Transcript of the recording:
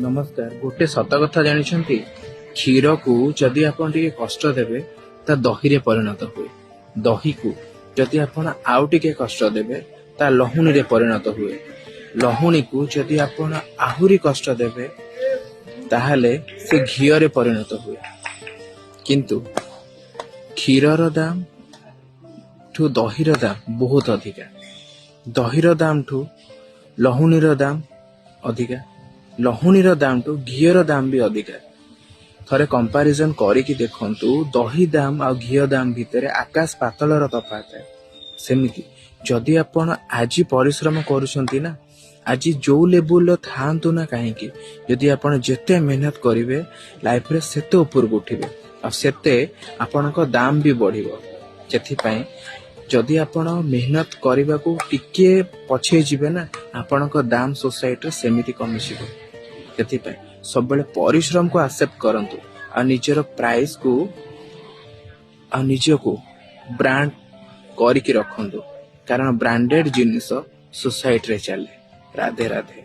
नमस्कार। गोटे सत कथा जानी क्षीर को जदि आपण टिके कष्ट देबे ता दही रे परिणत हुए। दही को जदि आपण आउ टिके कष्ट देबे ता लहुणी रे परिणत हुए। लहुणी को जदि आपण आहुरी कष्ट देबे ताहले से घियो रे परिणत हुए। किंतु क्षीरर दाम ठू दहीर दाम बहुत अधिका। दहीर दाम ठू लहुणीर दाम अधिका। लहुणीर दाम ठू घीर दाम भी अधिका। थरे कंपैरिजन करिकी देखंतु दही दाम आ घीओ दाम भितर आकाश पातलर तफात है। सेमिति जदि आपण आज परिश्रम करूछंती ना, आज जो लेवल थांतु ना काहेकि जदि आपण जेते मेहनत करिवे लाइफ रे सेते ऊपर उठिबे आ सेते आपनक दाम भी बढ़िबो। जेथि पई जदि आपण मेहनत करबा को टिके पछे जिवे ना, आपनक दाम सोसाइटी सेमिति कमी जिवो। जेथि पई सब बेले परिश्रम को एक्सेप्ट करंतु आ निजर प्राइस को आ निज को ब्रांड करिकी रखंतु, कारण ब्रांडेड जिनिस सोसाइटी रे चले। राधे राधे।